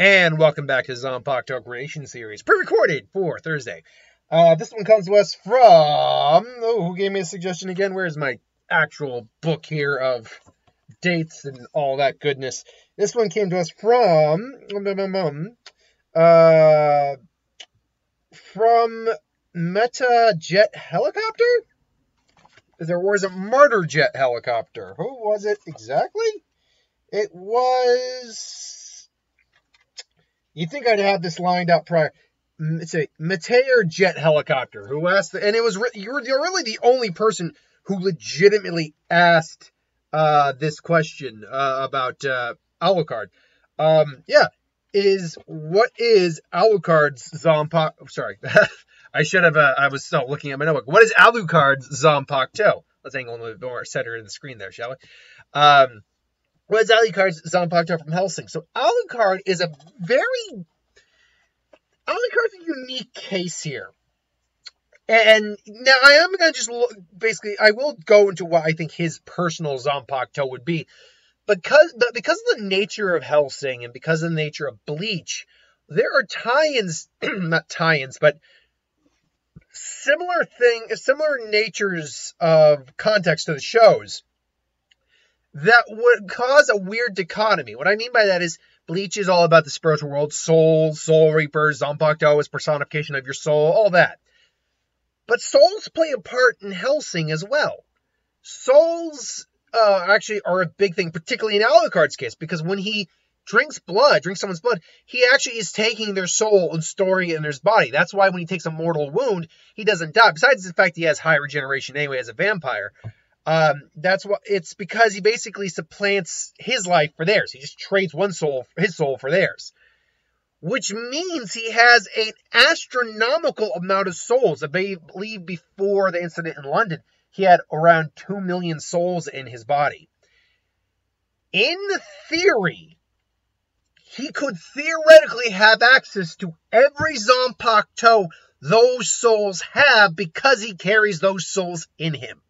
And welcome back to Zanpakuto Creation Series, pre-recorded for Thursday. This one comes to us from... who gave me a suggestion again? Where's my actual book here of dates and all that goodness? This one came to us from Meta Jet Helicopter? Or is it Martyr Jet Helicopter? Who was it exactly? It was... You'd think I'd have this lined up prior. It's a Meteor Jet Helicopter who asked, and it was you're really the only person who legitimately asked this question about Alucard. What is Alucard's Zanpakuto? Sorry, I should have. I was still looking at my notebook. What is Alucard's Zanpakuto? Let's angle a little bit more center in the screen there, shall we? What is Alucard's Zanpakuto from Hellsing? So Alucard is Alucard's a unique case here. And now I am going to just basically, I will go into what I think his personal Zanpakuto would be. Because of the nature of Hellsing and because of the nature of Bleach, there are tie-ins, not tie-ins, but similar natures of context to the shows that would cause a weird dichotomy. What I mean by that is Bleach is all about the spiritual world, soul reapers, Zanpakuto is personification of your soul, all that. But souls play a part in Hellsing as well. Souls actually are a big thing, particularly in Alucard's case, because when he drinks someone's blood, he actually is taking their soul and storing it in his body. That's why when he takes a mortal wound, he doesn't die. Besides the fact he has high regeneration anyway as a vampire. That's what it's because he basically supplants his life for theirs. He just trades his soul for theirs, which means he has an astronomical amount of souls. I believe before the incident in London, he had around 2 million souls in his body. In theory, he could theoretically have access to every Zanpakuto those souls have because he carries those souls in him.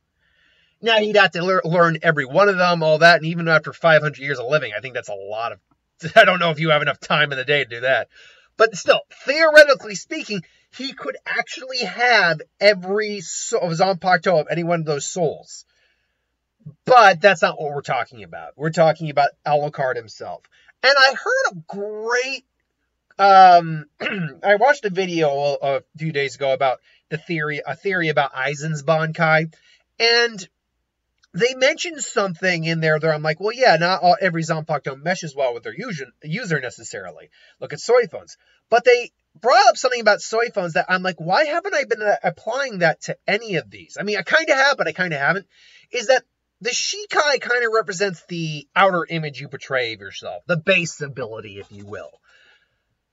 Now, he'd have to learn every one of them, all that, and even after 500 years of living, I think that's a lot of... I don't know if you have enough time in the day to do that. But still, theoretically speaking, he could actually have every Zanpakuto of any one of those souls. But that's not what we're talking about. We're talking about Alucard himself. And I heard a great... I watched a video a few days ago about a theory about Aizen's Bankai, and... they mentioned something in there that I'm like, well, yeah, not every Zanpakuto meshes well with their user necessarily. Look at soy phones. But they brought up something about soy phones that I'm like, why haven't I been applying that to any of these? I mean, I kind of have, but I kind of haven't. Is that the Shikai kind of represents the outer image you portray of yourself, the base ability, if you will.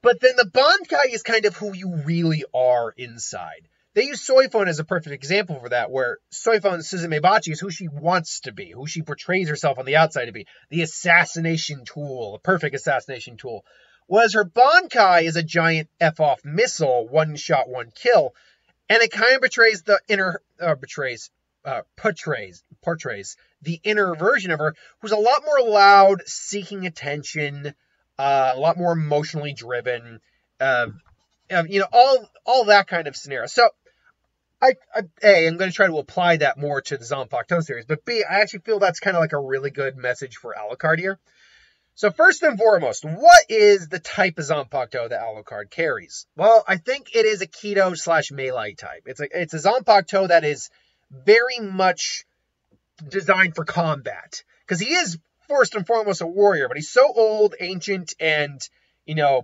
But then the Bankai is kind of who you really are inside. They use Soifon as a perfect example for that, where Soifon Suzumebachi is who she wants to be, who she portrays herself on the outside to be, the assassination tool, the perfect assassination tool. Whereas her Bankai is a giant F-off missile, one shot, one kill, and it kind of portrays the portrays the inner version of her, who's a lot more loud, seeking attention, a lot more emotionally driven, all that kind of scenario. So, I'm going to try to apply that more to the Zanpakuto series, but B, I actually feel that's kind of like a really good message for Alucard here. So first and foremost, what is the type of Zanpakuto that Alucard carries? Well, I think it is a Keto/Melee type. It's a Zanpakuto that is very much designed for combat, because he is first and foremost a warrior, but he's so old, ancient, and,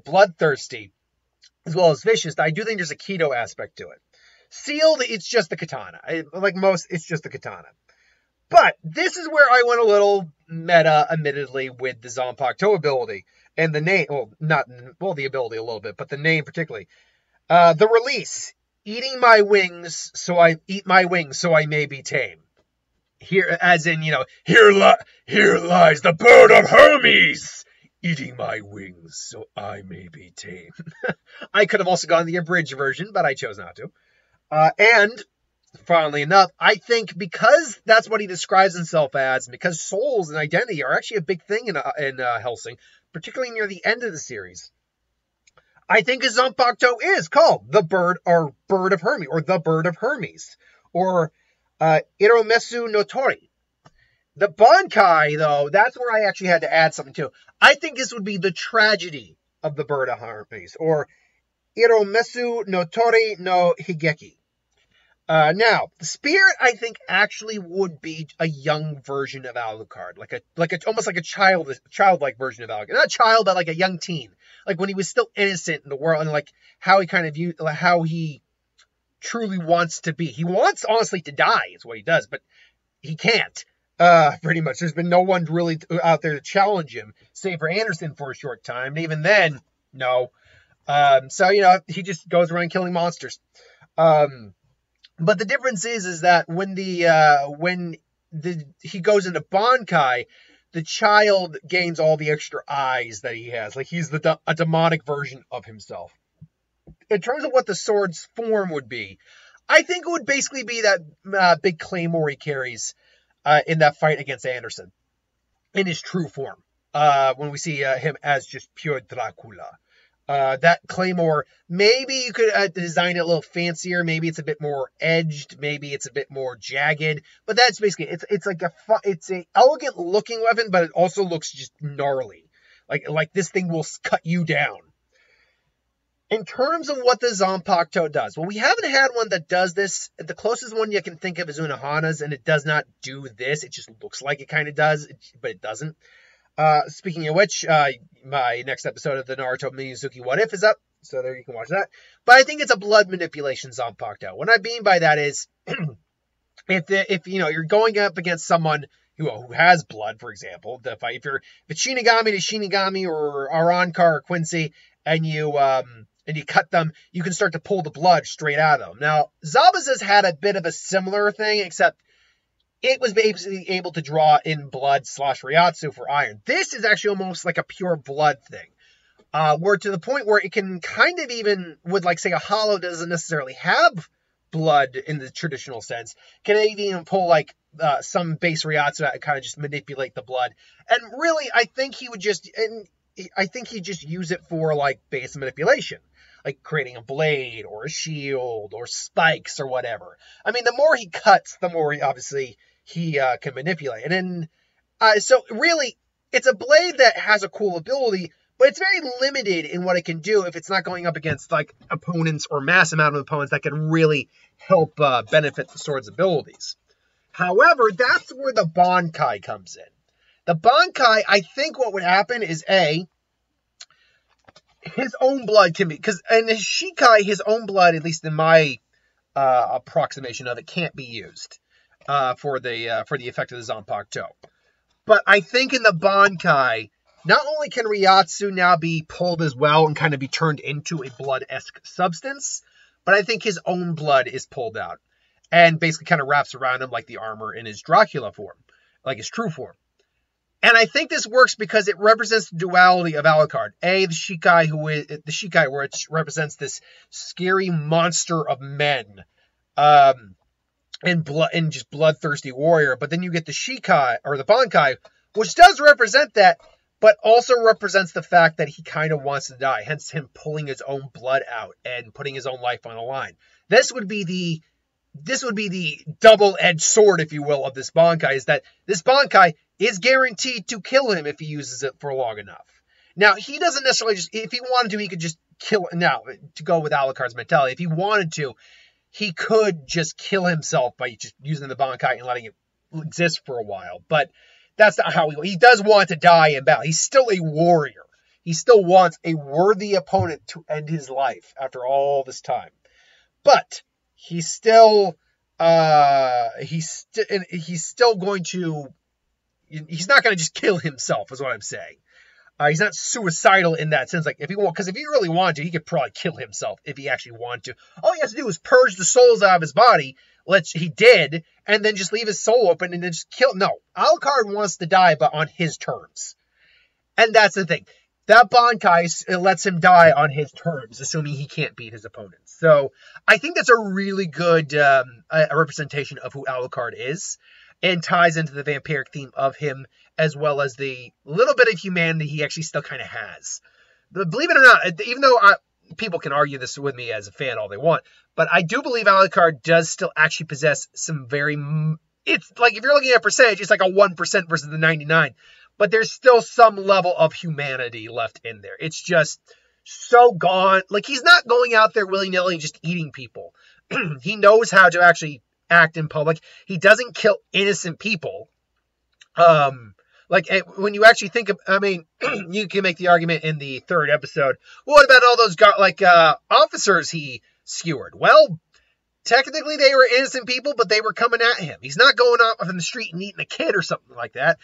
bloodthirsty, as well as vicious, that I do think there's a Keto aspect to it. Sealed, it's just the katana. It's just the katana. But this is where I went a little meta, admittedly, with the Zanpakuto ability. And the name, the ability a little bit, but the name particularly. The release, eat my wings so I may be tame. Here, as in, here lies the bird of Hermes, eating my wings so I may be tame. I could have also gone the abridged version, but I chose not to. And, funnily enough, I think because that's what he describes himself as, and because souls and identity are actually a big thing in Hellsing, particularly near the end of the series, I think a Zanpakuto is called the bird of Hermes, or the bird of Hermes, or Iromesu no Tori. The Bankai, though, that's where I actually had to add something to. I think this would be the tragedy of the bird of Hermes, or Iromesu no Tori no Higeki. Now, the spirit, I think, actually would be a young version of Alucard, almost like a childlike version of Alucard. Not a child, but like a young teen, like when he was still innocent in the world, and like how he kind of viewed, like how he truly wants to be. He wants, honestly, to die, is what he does, but he can't. Pretty much. There's been no one really out there to challenge him, save for Anderson for a short time. And even then, no. So he just goes around killing monsters. But the difference is that when he goes into Bankai, the child gains all the extra eyes that he has. Like he's a demonic version of himself. In terms of what the sword's form would be, I think it would basically be that big claymore he carries in that fight against Anderson, in his true form. When we see him as just pure Dracula. That claymore, maybe you could design it a little fancier. Maybe it's a bit more edged. Maybe it's a bit more jagged. But that's basically it's a elegant looking weapon, but it also looks just gnarly. Like this thing will cut you down. In terms of what the Zanpakuto does, well, we haven't had one that does this. The closest one you can think of is Unohana's, and it does not do this. It just looks like it kind of does, but it doesn't. Speaking of which, my next episode of the Naruto Miyazuki What If is up, so there you can watch that. But I think it's a blood manipulation Zanpakuto. What I mean by that is, if you're going up against someone who has blood, for example, if it's Shinigami to Shinigami or Alucard or Quincy, and you cut them, you can start to pull the blood straight out of them. Now, Zabuza's had a bit of a similar thing, except it was basically able to draw in blood / Ryatsu for iron. This is actually almost like a pure blood thing. Where to the point where it can kind of even, with like say a hollow doesn't necessarily have blood in the traditional sense, can even pull like some base Ryatsu and kind of just manipulate the blood. And really, I think he'd just use it for like base manipulation, like creating a blade or a shield or spikes or whatever. I mean, the more he cuts, the more he can manipulate. And then, so really, it's a blade that has a cool ability, but it's very limited in what it can do if it's not going up against like opponents or mass amount of opponents that can really help benefit the sword's abilities. However, that's where the Bankai comes in. The Bankai, I think what would happen is his own blood can be, because in his Shikai, his own blood, at least in my approximation of it, can't be used for the effect of the Zanpakuto. But I think in the Bankai, not only can Ryatsu now be pulled as well and kind of be turned into a blood-esque substance, but I think his own blood is pulled out and basically kind of wraps around him like the armor in his Dracula form, like his true form. And I think this works because it represents the duality of Alucard. The Shikai, where it represents this scary monster of men, and just bloodthirsty warrior. But then you get the Shikai, or the Bankai, which does represent that, but also represents the fact that he kind of wants to die. Hence him pulling his own blood out and putting his own life on the line. This would be the double-edged sword, if you will, of this Bankai, is that this Bankai is guaranteed to kill him if he uses it for long enough. Now, he doesn't necessarily just, if he wanted to, he could just kill, now, to go with Alucard's mentality, if he wanted to, he could just kill himself by just using the Bankai and letting it exist for a while. But that's not how he does want to die in battle. He's still a warrior. He still wants a worthy opponent to end his life after all this time. But he's still going to, he's not going to just kill himself, is what I'm saying. He's not suicidal in that sense. Like, because if he really wanted to, he could probably kill himself if he actually wanted to. All he has to do is purge the souls out of his body, which he did, and then just leave his soul open and then just kill. No, Alucard wants to die, but on his terms. And that's the thing. That Bankai lets him die on his terms, assuming he can't beat his opponents. So I think that's a really good a representation of who Alucard is, and ties into the vampiric theme of him, as well as the little bit of humanity he actually still kind of has. But believe it or not, even though people can argue this with me as a fan all they want, but I do believe Alucard does still actually possess some very, it's like if you're looking at percentage, it's like a 1% versus the 99, but there's still some level of humanity left in there. It's just so gone. Like, he's not going out there willy-nilly just eating people. He knows how to actually act in public. He doesn't kill innocent people. Like, when you actually think of, I mean, you can make the argument in the third episode, what about all those, officers he skewered? Well, technically they were innocent people, but they were coming at him. He's not going off in the street and eating a kid or something like that.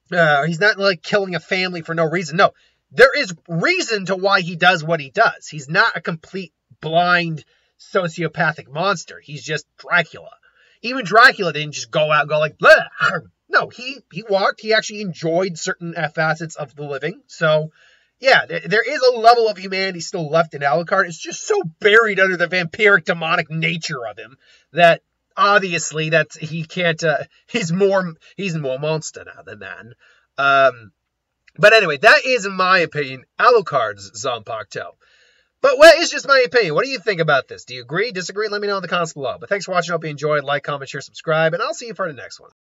He's not, like, killing a family for no reason. No, there is reason to why he does what he does. He's not a complete, blind, sociopathic monster. He's just Dracula. Even Dracula didn't just go out and go like, blah. No, he walked. He actually enjoyed certain facets of the living. So, yeah, there is a level of humanity still left in Alucard. It's just so buried under the vampiric, demonic nature of him that obviously that he can't. He's more monster now than man. But anyway, that is, in my opinion, Alucard's Zanpakuto. But what is just my opinion? What do you think about this? Do you agree, disagree? Let me know in the comments below. But thanks for watching. I hope you enjoyed. Like, comment, share, subscribe, and I'll see you for the next one.